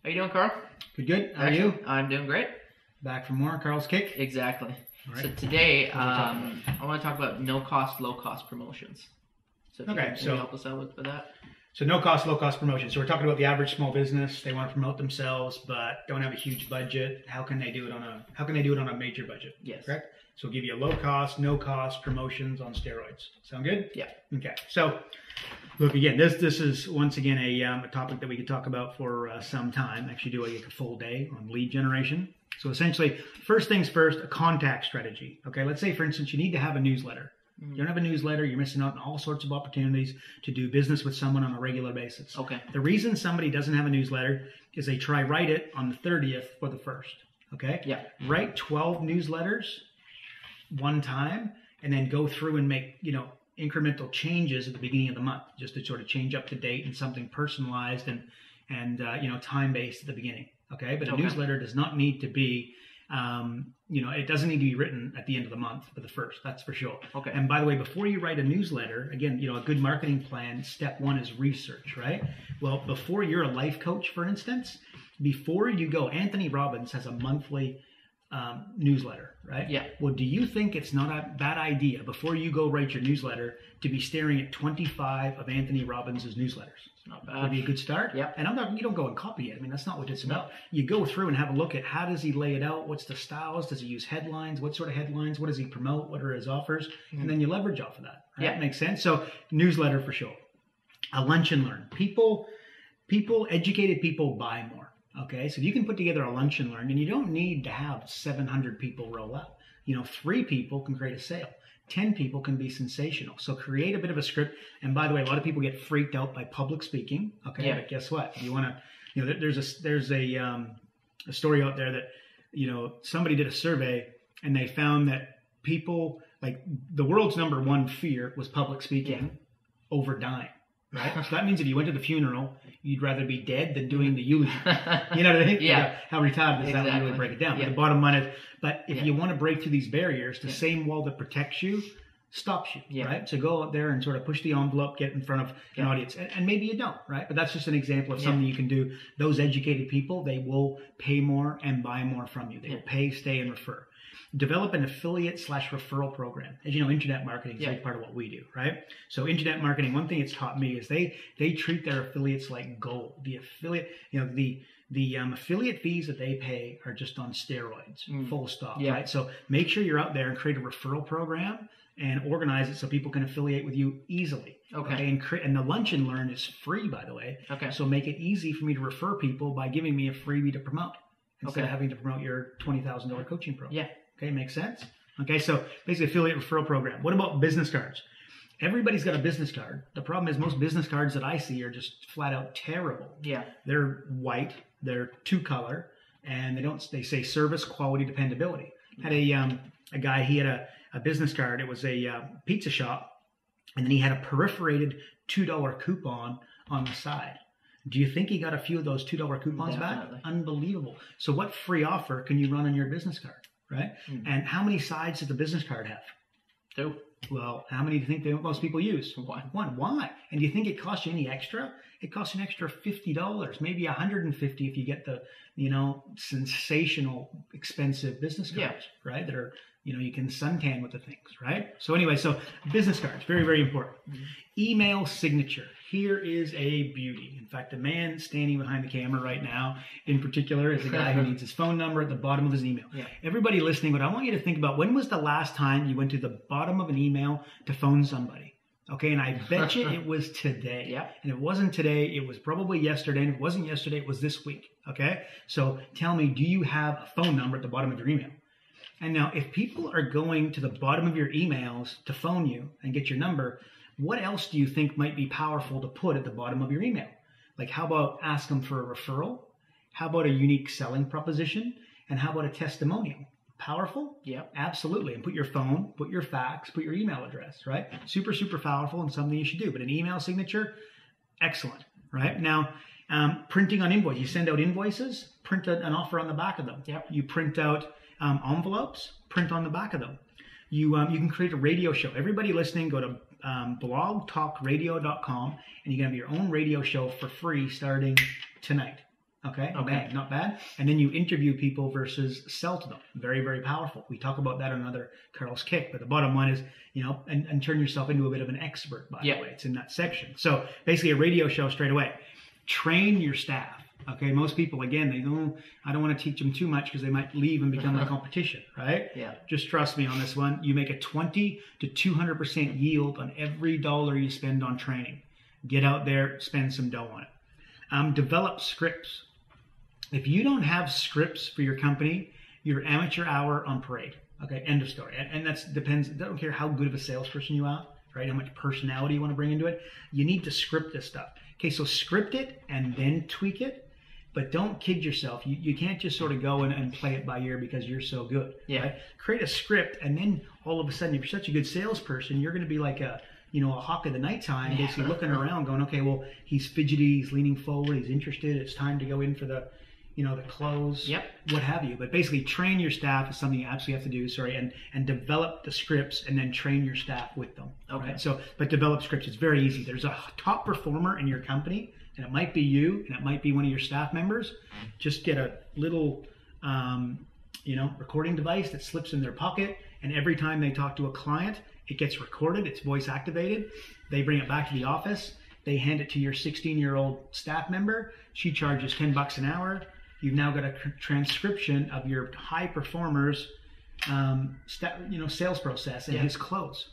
How you doing, Carl? Good. How are you? I'm doing great. Back for more Karl's Kick? Exactly. Right. So today, I want to talk about no-cost, low-cost promotions. So if you can help us out with that. So no-cost, low-cost promotions. So we're talking about the average small business. They want to promote themselves, but don't have a huge budget. How can they do it on a major budget? Yes. Correct? So we'll give you a low-cost, no-cost promotions on steroids. Sound good? Yeah. Okay. So look, again, this is once again a topic that we could talk about for some time. Actually do a full day on lead generation. So essentially, first things first, a contact strategy. Okay, let's say, for instance, you need to have a newsletter. You don't have a newsletter, you're missing out on all sorts of opportunities to do business with someone on a regular basis. Okay. The reason somebody doesn't have a newsletter is they write it on the 30th for the 1st. Okay? Yeah. Write 12 newsletters one time and then go through and make, incremental changes at the beginning of the month just to sort of change up to date and something personalized and time-based at the beginning. Okay? But a newsletter does not need to be it doesn't need to be written at the end of the month for the 1st, that's for sure. Okay. And by the way, before you write a newsletter, again, a good marketing plan, step one is research, right? Well, before you're a life coach, for instance, before you go, Anthony Robbins has a monthly newsletter, right? Yeah. Well, do you think it's not a bad idea before you go write your newsletter to be staring at 25 of Anthony Robbins' newsletters? It's not bad. Would be a good start. Yeah. And you don't go and copy it. I mean, that's not what it's about. You go through and have a look at how does he lay it out? What's the styles? Does he use headlines? What sort of headlines? What does he promote? What are his offers? And then you leverage off of that. Right? Yeah. Makes sense. So newsletter for sure. A lunch and learn. Educated people buy more. Okay, so you can put together a lunch and learn, and you don't need to have 700 people roll up. 3 people can create a sale. 10 people can be sensational. So create a bit of a script. And by the way, a lot of people get freaked out by public speaking. Okay, yeah. But guess what? You want to, there's a story out there that, somebody did a survey and they found that people, like the world's number one fear was public speaking over dying. Right? So that means if you went to the funeral, you'd rather be dead than doing the eulogy. You know what I mean? Yeah. How retarded is that when you Exactly. really break it down? Yeah. But the bottom line is, if you want to break through these barriers, the same wall that protects you stops you, Yeah. right? So go out there and sort of push the envelope, get in front of an audience. And maybe you don't, right? But that's just an example of something you can do. Those educated people, they will pay more and buy more from you. They will pay, stay, and refer. Develop an affiliate/referral program. As you know, internet marketing is a big part of what we do, right? So internet marketing, one thing it's taught me is they treat their affiliates like gold. The affiliate, the affiliate fees that they pay are just on steroids, full stop, right? So make sure you're out there and create a referral program and organize it so people can affiliate with you easily. Okay. And the lunch and learn is free, by the way. Okay. So make it easy for me to refer people by giving me a freebie to promote instead of having to promote your $20,000 coaching program. Yeah. Okay, makes sense? Okay, so basically affiliate referral program. What about business cards? Everybody's got a business card. The problem is most business cards that I see are just flat out terrible. Yeah. They're white, they're 2-color, and they say service, quality, dependability. Had a guy, he had a business card. It was a pizza shop, and then he had a perforated $2 coupon on the side. Do you think he got a few of those $2 coupons back? Unbelievable. So what free offer can you run on your business card? Right? And how many sides does the business card have? 2. Well, how many do you think most people use? 1. Why? And do you think it costs you any extra? It costs you an extra $50, maybe $150 if you get the, sensational, expensive business cards, right? That are, you can suntan with the things, right? So anyway, business cards, very, very important. Email signature. Here is a beauty. In fact, the man standing behind the camera right now, in particular, is a guy who needs his phone number at the bottom of his email. Yeah. Everybody listening, what I want you to think about, when was the last time you went to the bottom of an email to phone somebody? Okay, and I bet you it was today. Yeah. And it wasn't today, it was probably yesterday, and if it wasn't yesterday, it was this week. Okay? So tell me, do you have a phone number at the bottom of your email? And now, if people are going to the bottom of your emails to phone you and get your number, what else do you think might be powerful to put at the bottom of your email? Like, how about ask them for a referral? How about a unique selling proposition? And how about a testimonial? Powerful? Yeah. Absolutely. And put your phone, put your fax, put your email address, right? Super, super powerful and something you should do. But an email signature, excellent, right? Now, printing on invoice. You send out invoices, print an offer on the back of them. Yep. You print out envelopes, print on the back of them. You can create a radio show. Everybody listening, go to blogtalkradio.com and you can have your own radio show for free starting tonight. Okay. Bang, not bad. And then you interview people versus sell to them. Very, very powerful. We talk about that on another Karl's Kick. But the bottom line is, and turn yourself into a bit of an expert, by the way. It's in that section. So basically a radio show straight away. Train your staff. Okay. Most people, again, they go, I don't want to teach them too much because they might leave and become a competition, right? Yeah. Just trust me on this one. You make a 20 to 200% yield on every dollar you spend on training. Get out there, spend some dough on it. Develop scripts. If you don't have scripts for your company, you're amateur hour on parade. Okay, end of story. And that depends. I don't care how good of a salesperson you are, right? How much personality you want to bring into it. You need to script this stuff. Okay, so script it and then tweak it. But don't kid yourself. You can't just sort of go and play it by ear because you're so good. Yeah. Right? Create a script, and then all of a sudden, if you're such a good salesperson, you're going to be like a hawk of the nighttime, basically looking around, going, okay, well, he's fidgety, he's leaning forward, he's interested. It's time to go in for the close, what have you. But basically, train your staff is something you absolutely have to do. And develop the scripts, and then train your staff with them. Okay. Right? So, but develop scripts. It's very easy. There's a top performer in your company, and it might be you, and it might be one of your staff members. Just get a little, recording device that slips in their pocket, and every time they talk to a client, it gets recorded. It's voice activated. They bring it back to the office. They hand it to your 16-year-old staff member. She charges $10 an hour. You've now got a transcription of your high performers, sales process and his close.